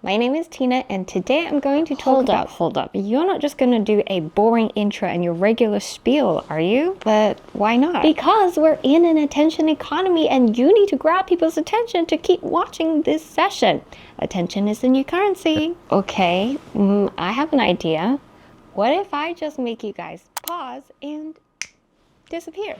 my name is Tina, and today I'm going to talk about... Hold up. You're not just going to do a boring intro and your regular spiel, are you? But why not? Because we're in an attention economy and you need to grab people's attention to keep watching this session. Attention is the new currency. Okay, I have an idea. What if I just make you guys pause and disappear?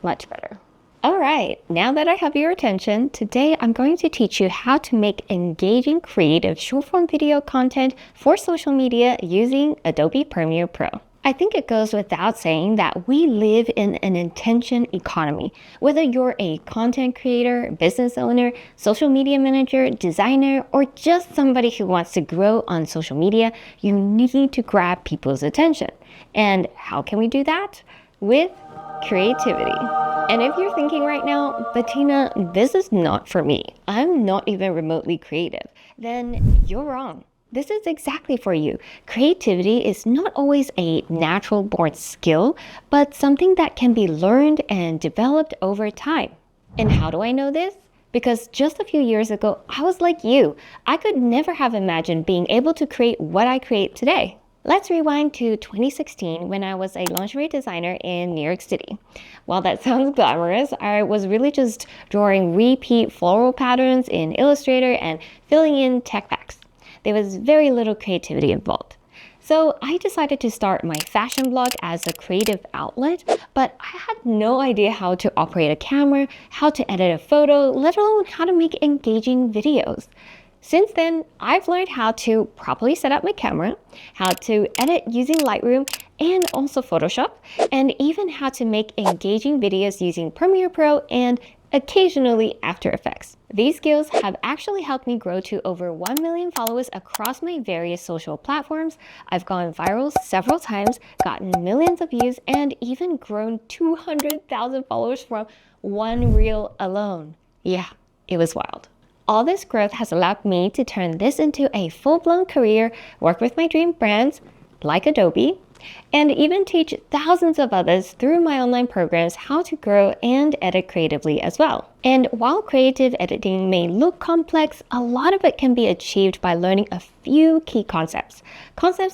Much better. Alright, now that I have your attention, today I'm going to teach you how to make engaging, creative short-form video content for social media using Adobe Premiere Pro. I think it goes without saying that we live in an attention economy. Whether you're a content creator, business owner, social media manager, designer, or just somebody who wants to grow on social media, you need to grab people's attention. And how can we do that? With creativity. And if you're thinking right now, but Tina, this is not for me. I'm not even remotely creative. Then you're wrong. This is exactly for you. Creativity is not always a natural born skill, but something that can be learned and developed over time. And how do I know this? Because just a few years ago, I was like you. I could never have imagined being able to create what I create today. Let's rewind to 2016 when I was a lingerie designer in New York City. While that sounds glamorous, I was really just drawing repeat floral patterns in Illustrator and filling in tech packs. There was very little creativity involved. So I decided to start my fashion blog as a creative outlet, but I had no idea how to operate a camera, how to edit a photo, let alone how to make engaging videos. Since then, I've learned how to properly set up my camera, how to edit using Lightroom and also Photoshop, and even how to make engaging videos using Premiere Pro and occasionally After Effects. These skills have actually helped me grow to over 1 million followers across my various social platforms. I've gone viral several times, gotten millions of views, and even grown 200,000 followers from one reel alone. Yeah, it was wild. All this growth has allowed me to turn this into a full-blown career, work with my dream brands like Adobe, and even teach thousands of others through my online programs how to grow and edit creatively as well. And while creative editing may look complex, a lot of it can be achieved by learning a few key concepts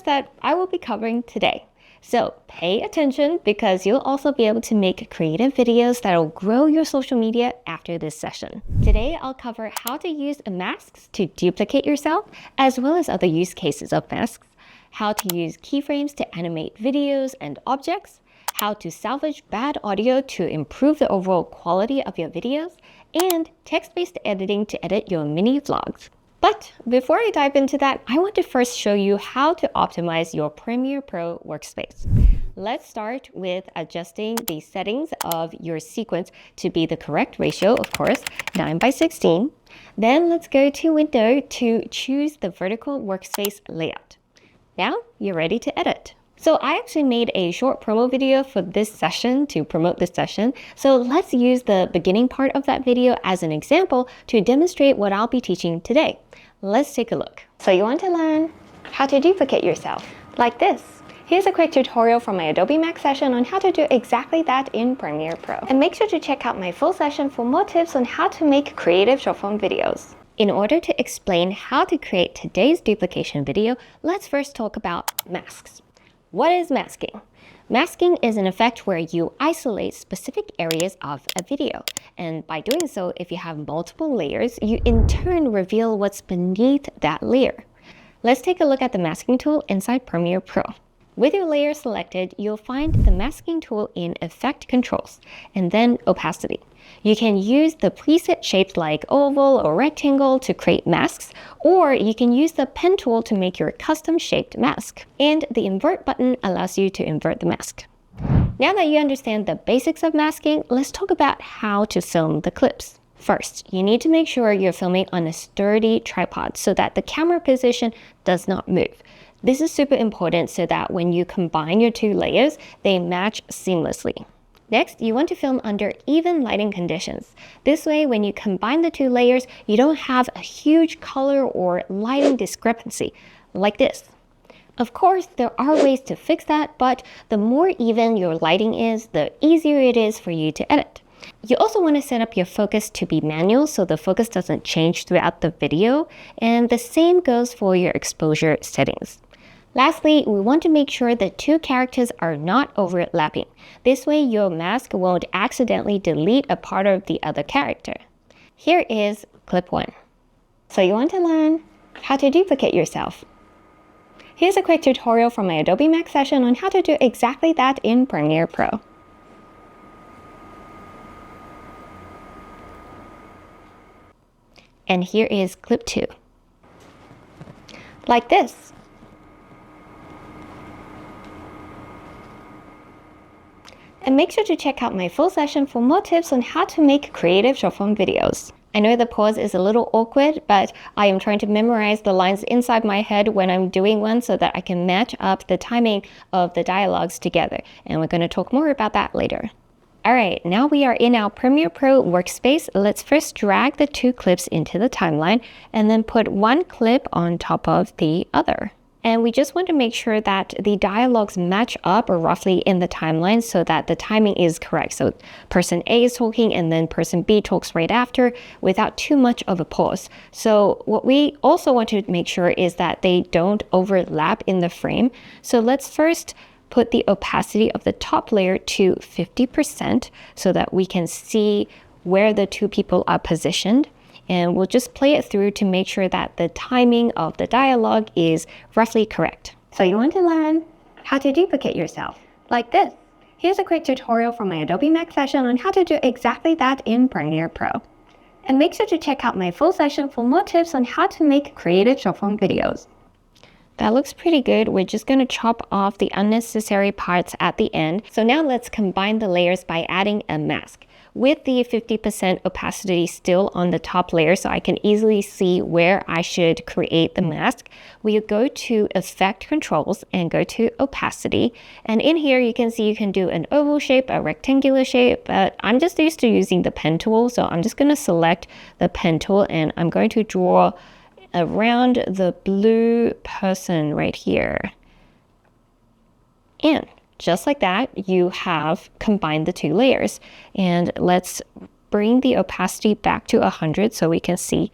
that I will be covering today. So pay attention because you'll also be able to make creative videos that will grow your social media after this session. Today, I'll cover how to use masks to duplicate yourself, as well as other use cases of masks, how to use keyframes to animate videos and objects, how to salvage bad audio to improve the overall quality of your videos, and text-based editing to edit your mini vlogs. But before I dive into that, I want to first show you how to optimize your Premiere Pro workspace. Let's start with adjusting the settings of your sequence to be the correct ratio, of course, 9:16. Then let's go to Window to choose the vertical workspace layout. Now you're ready to edit. So I actually made a short promo video for this session to promote this session. So let's use the beginning part of that video as an example to demonstrate what I'll be teaching today. Let's take a look. So you want to learn how to duplicate yourself like this. Here's a quick tutorial from my Adobe Max session on how to do exactly that in Premiere Pro. And make sure to check out my full session for more tips on how to make creative short-form videos. In order to explain how to create today's duplication video, let's first talk about masks. What is masking? Masking is an effect where you isolate specific areas of a video. And by doing so, if you have multiple layers, you in turn reveal what's beneath that layer. Let's take a look at the masking tool inside Premiere Pro. With your layer selected, you'll find the masking tool in Effect Controls, and then Opacity. You can use the preset shapes like oval or rectangle to create masks, or you can use the pen tool to make your custom shaped mask. And the invert button allows you to invert the mask. Now that you understand the basics of masking, let's talk about how to film the clips. First, you need to make sure you're filming on a sturdy tripod so that the camera position does not move. This is super important so that when you combine your two layers, they match seamlessly. Next, you want to film under even lighting conditions. This way, when you combine the two layers, you don't have a huge color or lighting discrepancy, like this. Of course, there are ways to fix that, but the more even your lighting is, the easier it is for you to edit. You also want to set up your focus to be manual so the focus doesn't change throughout the video, and the same goes for your exposure settings. Lastly, we want to make sure the two characters are not overlapping. This way your mask won't accidentally delete a part of the other character. Here is clip 1. So you want to learn how to duplicate yourself. Here's a quick tutorial from my Adobe Max session on how to do exactly that in Premiere Pro. And here is clip 2. Like this. And make sure to check out my full session for more tips on how to make creative short form videos. I know the pause is a little awkward, but I am trying to memorize the lines inside my head when I'm doing one so that I can match up the timing of the dialogues together. And we're going to talk more about that later. Alright, now we are in our Premiere Pro workspace. Let's first drag the two clips into the timeline and then put one clip on top of the other. And we just want to make sure that the dialogues match up or roughly in the timeline so that the timing is correct. So person A is talking and then person B talks right after without too much of a pause. So what we also want to make sure is that they don't overlap in the frame. So let's first put the opacity of the top layer to 50% so that we can see where the two people are positioned. And we'll just play it through to make sure that the timing of the dialogue is roughly correct. So you want to learn how to duplicate yourself like this. Here's a quick tutorial from my Adobe Max session on how to do exactly that in Premiere Pro. And make sure to check out my full session for more tips on how to make creative short form videos. That looks pretty good. We're just going to chop off the unnecessary parts at the end. So now let's combine the layers by adding a mask. With the 50% opacity still on the top layer so I can easily see where I should create the mask, we go to Effect Controls and go to Opacity. And in here you can see you can do an oval shape, a rectangular shape, but I'm just used to using the pen tool. So I'm just going to select the pen tool and I'm going to draw around the blue person right here. And just like that, you have combined the two layers. And let's bring the opacity back to 100 so we can see.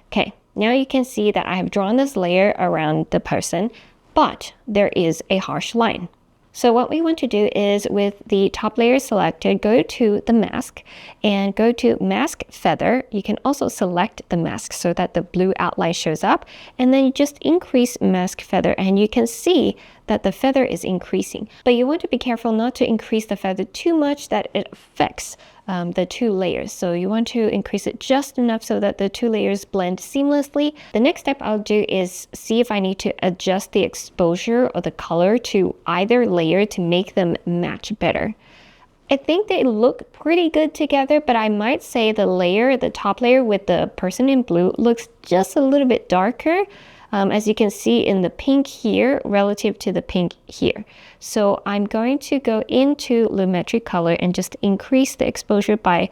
Okay, now you can see that I have drawn this layer around the person, but there is a harsh line. So what we want to do is with the top layer selected, go to the mask and go to mask feather. You can also select the mask so that the blue outline shows up, and then you just increase mask feather and you can see that the feather is increasing. But you want to be careful not to increase the feather too much that it affects the two layers. So you want to increase it just enough so that the two layers blend seamlessly. The next step I'll do is see if I need to adjust the exposure or the color to either layer to make them match better. I think they look pretty good together, but I might say the top layer with the person in blue looks just a little bit darker. As you can see in the pink here relative to the pink here. So I'm going to go into Lumetri color and just increase the exposure by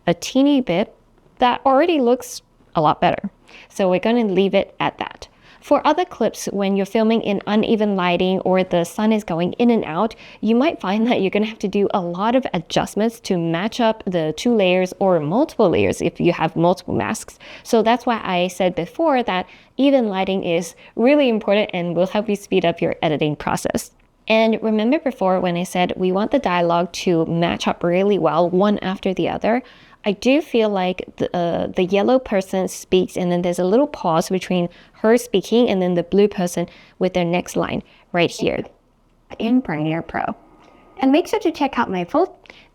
a teeny bit. That already looks a lot better. So we're going to leave it at that. For other clips, when you're filming in uneven lighting or the sun is going in and out, you might find that you're going to have to do a lot of adjustments to match up the two layers or multiple layers if you have multiple masks. So that's why I said before that even lighting is really important and will help you speed up your editing process. And remember before when I said we want the dialogue to match up really well one after the other, I do feel like the yellow person speaks and then there's a little pause between her speaking and then the blue person with their next line right here in Premiere Pro. And make sure to check out my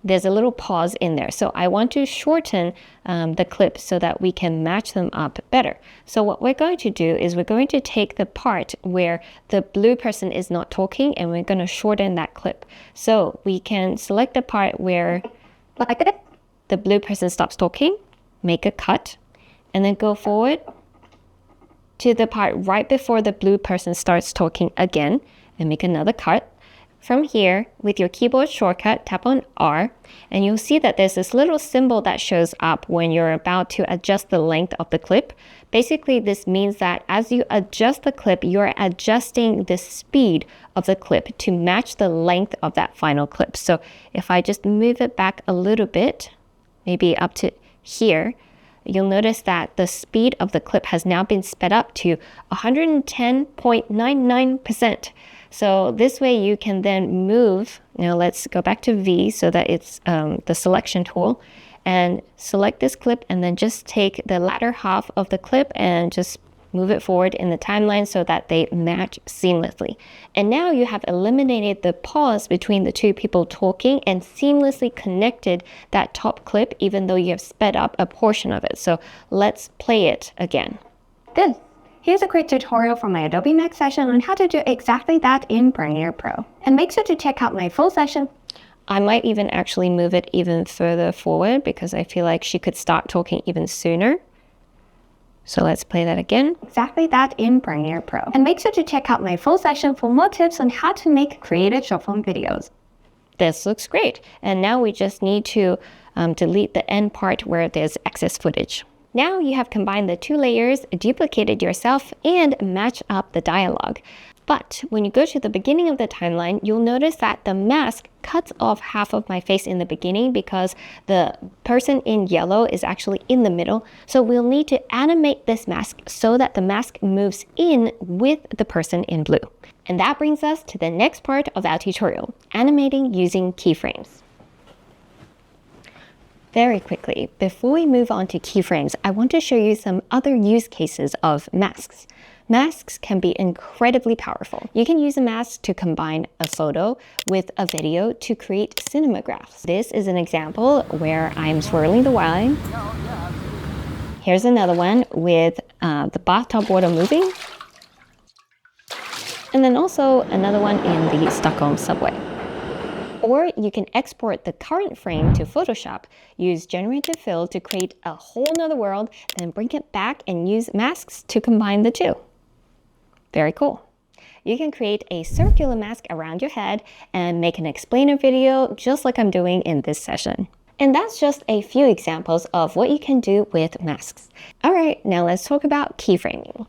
there's a little pause in there. So I want to shorten the clip so that we can match them up better. So what we're going to do is we're going to take the part where the blue person is not talking and we're going to shorten that clip. So we can select the part where the blue person stops talking, make a cut, and then go forward to the part right before the blue person starts talking again and make another cut. From here, with your keyboard shortcut, tap on R, and you'll see that there's this little symbol that shows up when you're about to adjust the length of the clip. Basically, this means that as you adjust the clip, you're adjusting the speed of the clip to match the length of that final clip. So if I just move it back a little bit, maybe up to here, you'll notice that the speed of the clip has now been sped up to 110.99%. So this way you can then move, let's go back to V so that it's the selection tool, and select this clip and then just take the latter half of the clip and just move it forward in the timeline so that they match seamlessly. And now you have eliminated the pause between the two people talking and seamlessly connected that top clip even though you have sped up a portion of it. So let's play it again. Good. Here's a quick tutorial from my Adobe Max session on how to do exactly that in Premiere Pro. And make sure to check out my full session. I might even actually move it even further forward because I feel like she could start talking even sooner. So let's play that again. Exactly that in Premiere Pro. And make sure to check out my full session for more tips on how to make creative short form videos. This looks great. And now we just need to delete the end part where there's excess footage. Now you have combined the two layers, duplicated yourself, and matched up the dialogue. But when you go to the beginning of the timeline, you'll notice that the mask cuts off half of my face in the beginning because the person in yellow is actually in the middle. So we'll need to animate this mask so that the mask moves in with the person in blue. And that brings us to the next part of our tutorial, animating using keyframes. Very quickly, before we move on to keyframes, I want to show you some other use cases of masks. Masks can be incredibly powerful. You can use a mask to combine a photo with a video to create cinemagraphs. This is an example where I'm swirling the wine. Here's another one with the bathtub water moving. And then also another one in the Stockholm subway. Or you can export the current frame to Photoshop, use generative fill to create a whole nother world, then bring it back and use masks to combine the two. Very cool. You can create a circular mask around your head and make an explainer video just like I'm doing in this session. And that's just a few examples of what you can do with masks. All right, now let's talk about keyframing.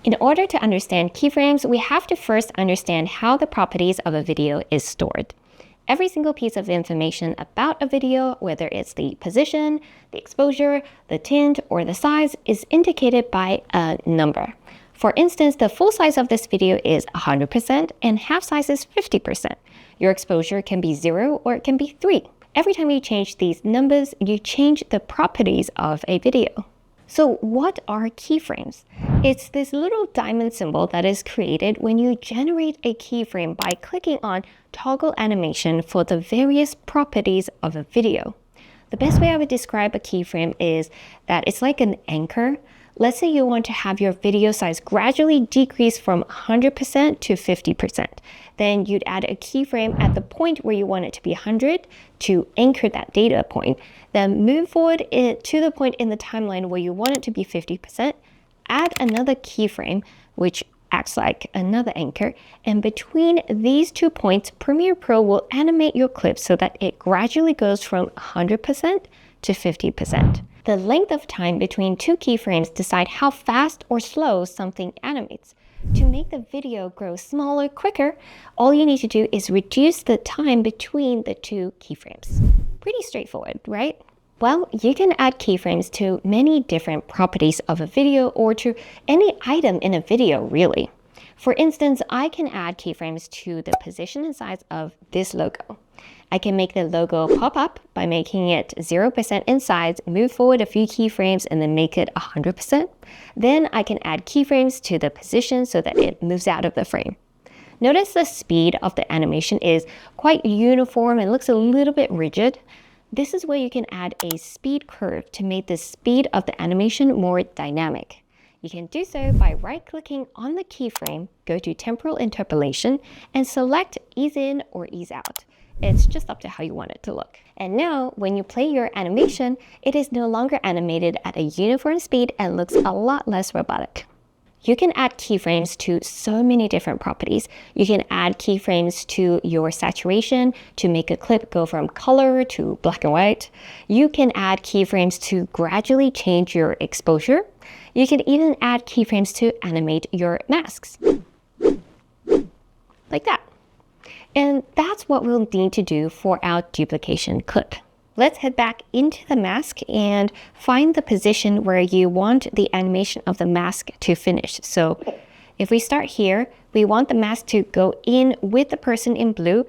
In order to understand keyframes, we have to first understand how the properties of a video is stored. Every single piece of information about a video, whether it's the position, the exposure, the tint, or the size, is indicated by a number. For instance, the full size of this video is 100% and half size is 50%. Your exposure can be 0 or it can be 3. Every time you change these numbers, you change the properties of a video. So what are keyframes? It's this little diamond symbol that is created when you generate a keyframe by clicking on toggle animation for the various properties of a video. The best way I would describe a keyframe is that it's like an anchor. Let's say you want to have your video size gradually decrease from 100% to 50%. Then you'd add a keyframe at the point where you want it to be 100 to anchor that data point. Then move forward to the point in the timeline where you want it to be 50%. Add another keyframe, which acts like another anchor. And between these 2 points, Premiere Pro will animate your clip so that it gradually goes from 100% to 50%. The length of time between 2 keyframes decide how fast or slow something animates. To make the video grow smaller quicker, all you need to do is reduce the time between the 2 keyframes. Pretty straightforward, right? Well, you can add keyframes to many different properties of a video or to any item in a video, really. For instance, I can add keyframes to the position and size of this logo. I can make the logo pop up by making it 0% in size, move forward a few keyframes, and then make it 100%. Then I can add keyframes to the position so that it moves out of the frame. Notice the speed of the animation is quite uniform and looks a little bit rigid. This is where you can add a speed curve to make the speed of the animation more dynamic. You can do so by right-clicking on the keyframe, go to Temporal Interpolation, and select Ease In or Ease Out. It's just up to how you want it to look. And now, when you play your animation, it is no longer animated at a uniform speed and looks a lot less robotic. You can add keyframes to so many different properties. You can add keyframes to your saturation to make a clip go from color to black and white. You can add keyframes to gradually change your exposure. You can even add keyframes to animate your masks. Like that. And that's what we'll need to do for our duplication clip. Let's head back into the mask and find the position where you want the animation of the mask to finish. So if we start here, we want the mask to go in with the person in blue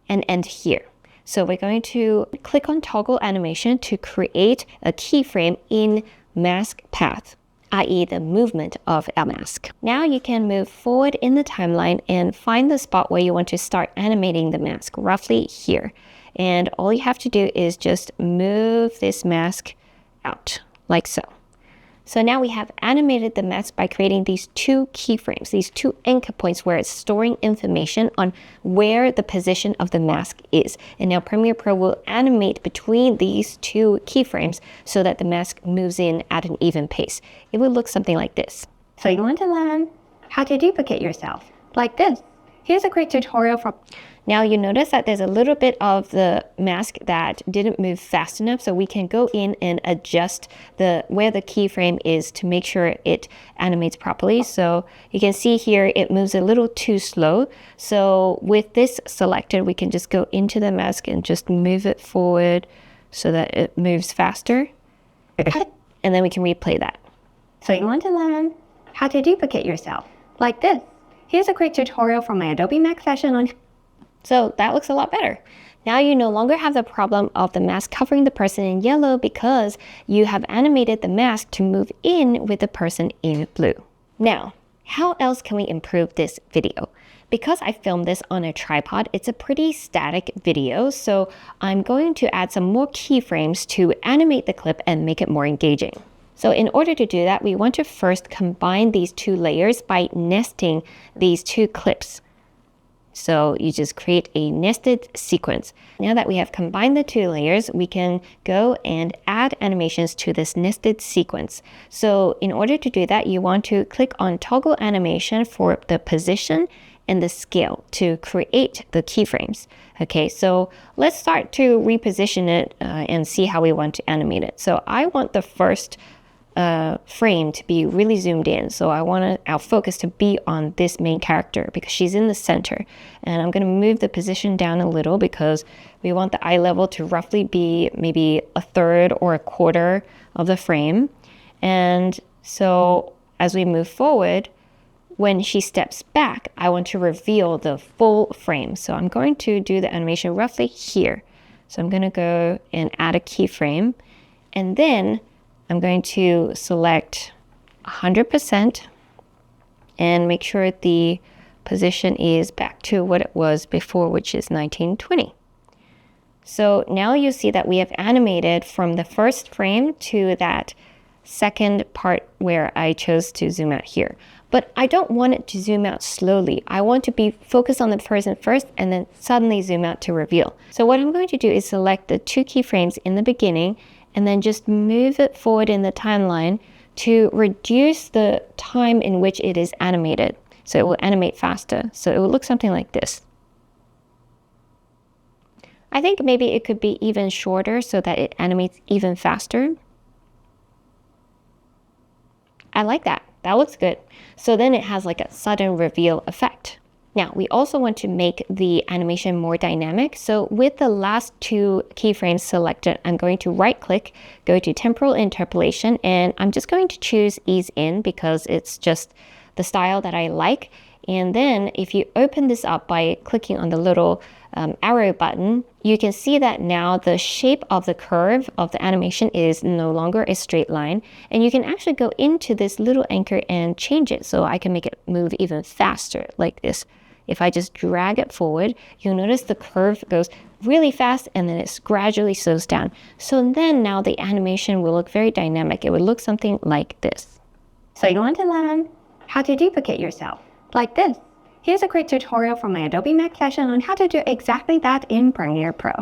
and end here. So we're going to click on toggle animation to create a keyframe in mask path, i.e. the movement of our mask. Now you can move forward in the timeline and find the spot where you want to start animating the mask, roughly here. And all you have to do is just move this mask out, like so. So now we have animated the mask by creating these two keyframes, these two anchor points where it's storing information on where the position of the mask is. And now Premiere Pro will animate between these two keyframes so that the mask moves in at an even pace. It will look something like this. So you want to learn how to duplicate yourself, like this. Here's a quick tutorial from... Now you notice that there's a little bit of the mask that didn't move fast enough, so we can go in and adjust where the keyframe is to make sure it animates properly. So you can see here it moves a little too slow. So with this selected, we can just go into the mask and just move it forward so that it moves faster. And then we can replay that. So you want to learn how to duplicate yourself, like this. Here's a quick tutorial from my Adobe Mac session on... So that looks a lot better. Now you no longer have the problem of the mask covering the person in yellow because you have animated the mask to move in with the person in blue. Now, how else can we improve this video? Because I filmed this on a tripod, it's a pretty static video, so I'm going to add some more keyframes to animate the clip and make it more engaging. So in order to do that, we want to first combine these two layers by nesting these two clips. So you just create a nested sequence. Now that we have combined the two layers, we can go and add animations to this nested sequence. So in order to do that, you want to click on toggle animation for the position and the scale to create the keyframes. Okay, so let's start to reposition it and see how we want to animate it. So I want the first frame to be really zoomed in. So I want our focus to be on this main character because she's in the center. And I'm going to move the position down a little because we want the eye level to roughly be maybe a third or a quarter of the frame. And so as we move forward, when she steps back, I want to reveal the full frame. So I'm going to do the animation roughly here. So I'm going to go and add a keyframe, and then I'm going to select 100% and make sure the position is back to what it was before, which is 1920. So now you see that we have animated from the first frame to that second part where I chose to zoom out here. But I don't want it to zoom out slowly. I want to be focused on the person first and then suddenly zoom out to reveal. So what I'm going to do is select the two keyframes in the beginning and then just move it forward in the timeline to reduce the time in which it is animated. So it will animate faster. So it will look something like this. I think maybe it could be even shorter so that it animates even faster. I like that. That looks good. So then it has like a sudden reveal effect. Now, we also want to make the animation more dynamic. So with the last two keyframes selected, I'm going to right click, go to temporal interpolation, and I'm just going to choose ease in because it's just the style that I like. And then if you open this up by clicking on the little arrow button, you can see that now the shape of the curve of the animation is no longer a straight line. And you can actually go into this little anchor and change it. So I can make it move even faster like this. If I just drag it forward, you'll notice the curve goes really fast and then it gradually slows down. So then now the animation will look very dynamic. It would look something like this. So you want to learn how to duplicate yourself, like this. Here's a quick tutorial from my Adobe Mac session on how to do exactly that in Premiere Pro.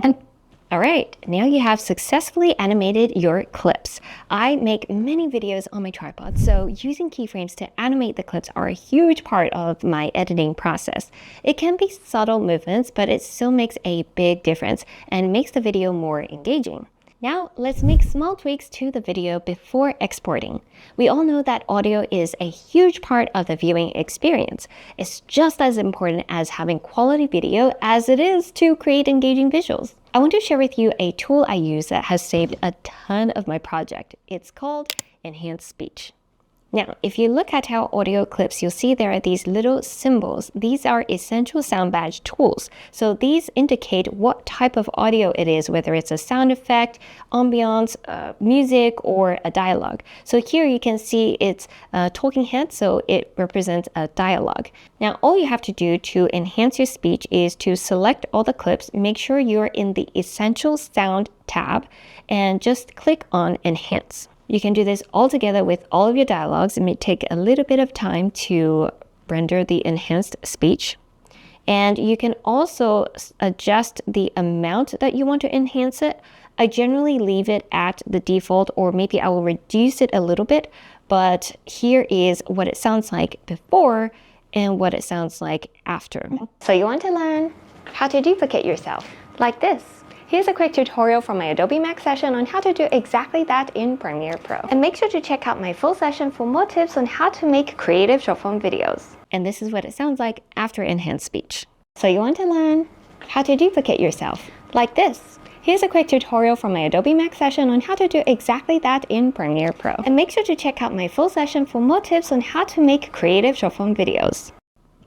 All right, now you have successfully animated your clips. I make many videos on my tripod, so using keyframes to animate the clips are a huge part of my editing process. It can be subtle movements, but it still makes a big difference and makes the video more engaging. Now, let's make small tweaks to the video before exporting. We all know that audio is a huge part of the viewing experience. It's just as important as having quality video as it is to create engaging visuals. I want to share with you a tool I use that has saved a ton of my project. It's called Enhanced Speech. Now, if you look at our audio clips, you'll see there are these little symbols. These are essential sound badge tools. So these indicate what type of audio it is, whether it's a sound effect, ambience, music, or a dialogue. So here you can see it's a talking head, so it represents a dialogue. Now, all you have to do to enhance your speech is to select all the clips, make sure you're in the Essential Sound tab, and just click on Enhance. You can do this all together with all of your dialogues. It may take a little bit of time to render the enhanced speech. And you can also adjust the amount that you want to enhance it. I generally leave it at the default, or maybe I will reduce it a little bit. But here is what it sounds like before and what it sounds like after. So you want to learn how to duplicate yourself like this. Here's a quick tutorial from my Adobe Max session on how to do exactly that in Premiere Pro. And make sure to check out my full session for more tips on how to make creative short-form videos. And this is what it sounds like after enhanced speech. So you want to learn how to duplicate yourself like this. Here's a quick tutorial from my Adobe Max session on how to do exactly that in Premiere Pro. And make sure to check out my full session for more tips on how to make creative short-form videos.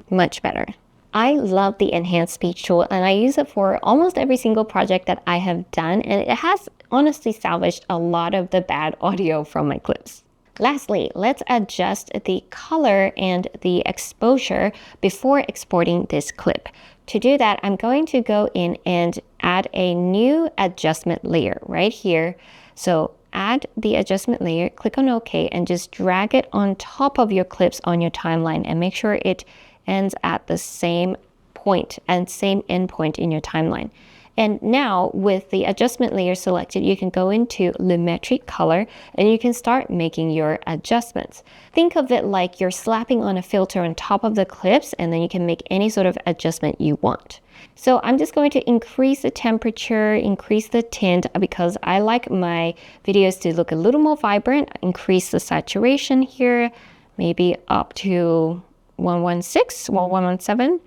Much better. I love the enhanced speech tool, and I use it for almost every single project that I have done, and it has honestly salvaged a lot of the bad audio from my clips. Lastly, let's adjust the color and the exposure before exporting this clip. To do that, I'm going to go in and add a new adjustment layer right here. So add the adjustment layer, click on OK, and just drag it on top of your clips on your timeline, and make sure it ends at the same point and same endpoint in your timeline. And now with the adjustment layer selected, you can go into Lumetri color and you can start making your adjustments. Think of it like you're slapping on a filter on top of the clips, and then you can make any sort of adjustment you want. So I'm just going to increase the temperature, increase the tint, because I like my videos to look a little more vibrant. Increase the saturation here, maybe up to 116, 117.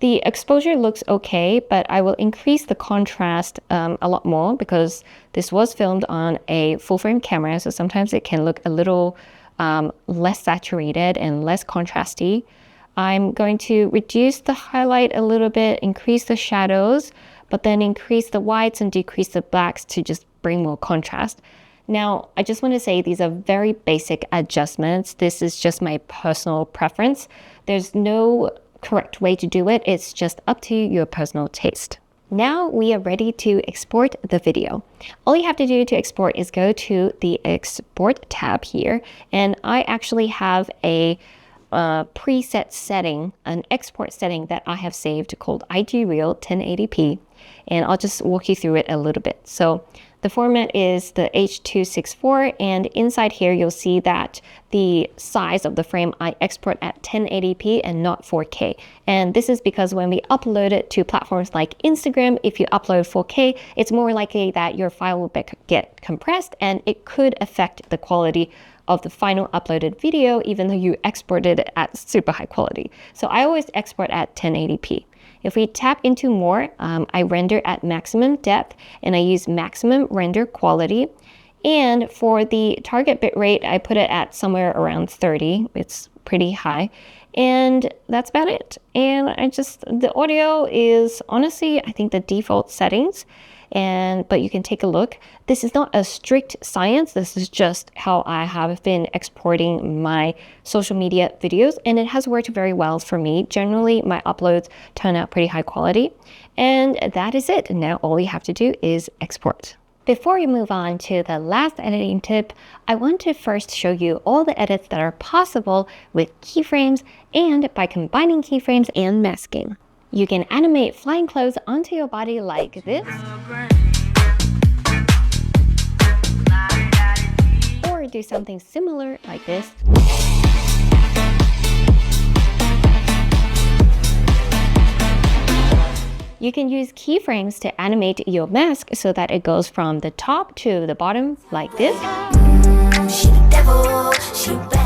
The exposure looks okay, but I will increase the contrast a lot more because this was filmed on a full frame camera, so sometimes it can look a little less saturated and less contrasty. I'm going to reduce the highlight a little bit, increase the shadows, but then increase the whites and decrease the blacks to just bring more contrast. Now, I just want to say these are very basic adjustments. This is just my personal preference. There's no correct way to do it. It's just up to your personal taste. Now we are ready to export the video. All you have to do to export is go to the Export tab here, and I actually have a preset setting, an export setting that I have saved called IG Real 1080p, and I'll just walk you through it a little bit. So the format is the H.264, and inside here you'll see that the size of the frame I export at 1080p and not 4K. And this is because when we upload it to platforms like Instagram, if you upload 4K, it's more likely that your file will get compressed, and it could affect the quality of the final uploaded video, even though you exported it at super high quality. So I always export at 1080p. If we tap into more, I render at maximum depth, and I use maximum render quality. And for the target bitrate, I put it at somewhere around 30. It's pretty high. And that's about it. And the audio is honestly, I think the default settings. But you can take a look. This is not a strict science. This is just how I have been exporting my social media videos, and it has worked very well for me. Generally, my uploads turn out pretty high quality, and that is it. Now all you have to do is export. Before we move on to the last editing tip, I want to first show you all the edits that are possible with keyframes and by combining keyframes and masking. You can animate flying clothes onto your body like this, or do something similar like this. You can use keyframes to animate your mask so that it goes from the top to the bottom like this.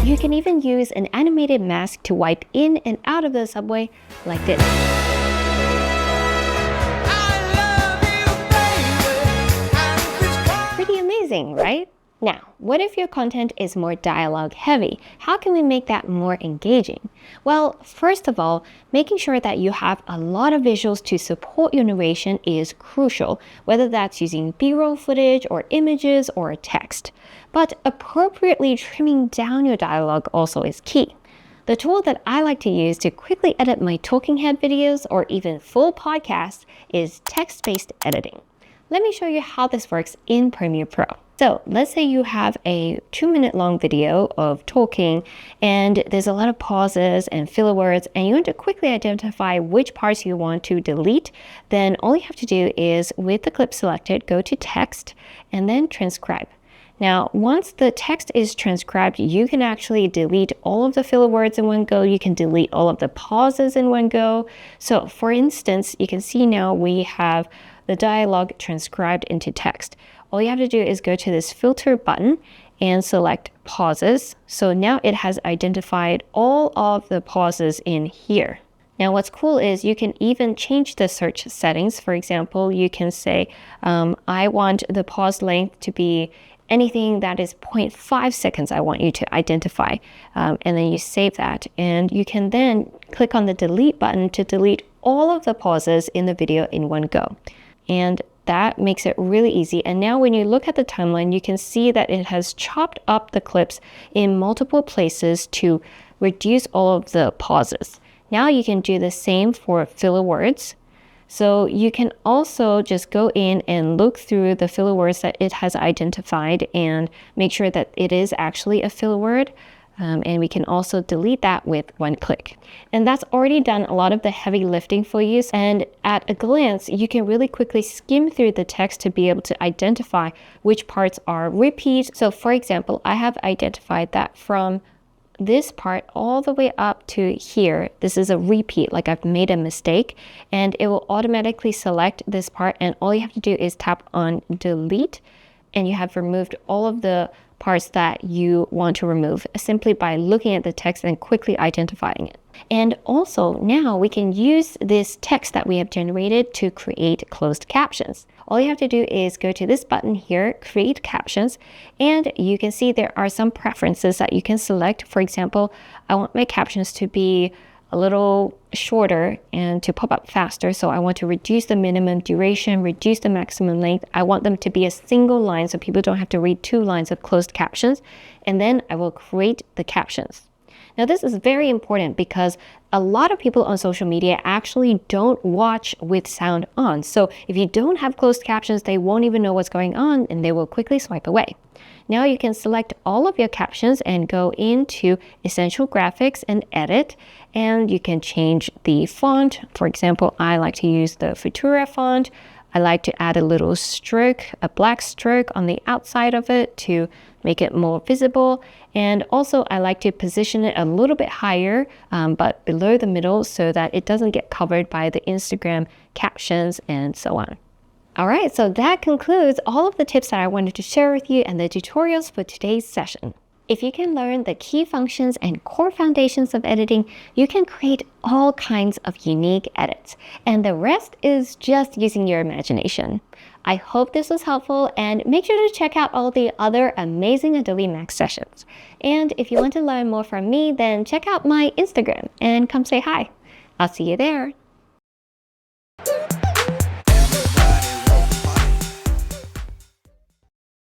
You can even use an animated mask to wipe in and out of the subway like this. Pretty amazing, right? Now, what if your content is more dialogue heavy? How can we make that more engaging? Well, first of all, making sure that you have a lot of visuals to support your narration is crucial, whether that's using B-roll footage or images or text. But appropriately trimming down your dialogue also is key. The tool that I like to use to quickly edit my talking head videos or even full podcasts is text-based editing. Let me show you how this works in Premiere Pro. So let's say you have a 2-minute long video of talking and there's a lot of pauses and filler words and you want to quickly identify which parts you want to delete. Then all you have to do is, with the clip selected, go to text and then transcribe. Now, once the text is transcribed, you can actually delete all of the filler words in one go. You can delete all of the pauses in one go. So for instance, you can see now we have the dialogue transcribed into text. All you have to do is go to this filter button and select pauses. So now it has identified all of the pauses in here. Now what's cool is you can even change the search settings. For example, you can say, I want the pause length to be anything that is 0.5 seconds I want you to identify. And then you save that. And you can then click on the delete button to delete all of the pauses in the video in one go. And that makes it really easy. And now when you look at the timeline, you can see that it has chopped up the clips in multiple places to reduce all of the pauses. Now you can do the same for filler words. So you can also just go in and look through the filler words that it has identified and make sure that it is actually a filler word. And we can also delete that with one click. And that's already done a lot of the heavy lifting for you. And at a glance, you can really quickly skim through the text to be able to identify which parts are repeats. So for example, I have identified that from this part all the way up to here, this is a repeat, like I've made a mistake, and it will automatically select this part. And all you have to do is tap on delete, and you have removed all of the parts that you want to remove simply by looking at the text and quickly identifying it. And also now we can use this text that we have generated to create closed captions. All you have to do is go to this button here, create captions, and you can see there are some preferences that you can select. For example, I want my captions to be a little shorter and to pop up faster. So I want to reduce the minimum duration, reduce the maximum length. I want them to be a single line so people don't have to read 2 lines of closed captions. And then I will create the captions. Now this is very important because a lot of people on social media actually don't watch with sound on. So if you don't have closed captions, they won't even know what's going on and they will quickly swipe away. Now you can select all of your captions and go into Essential Graphics and edit, and you can change the font. For example, I like to use the Futura font. I like to add a little stroke, a black stroke on the outside of it to make it more visible. And also I like to position it a little bit higher, but below the middle so that it doesn't get covered by the Instagram captions and so on. All right, so that concludes all of the tips that I wanted to share with you and the tutorials for today's session. If you can learn the key functions and core foundations of editing, you can create all kinds of unique edits, and the rest is just using your imagination. I hope this was helpful, and make sure to check out all the other amazing Adobe Max sessions. And if you want to learn more from me, then check out my Instagram and come say hi. I'll see you there.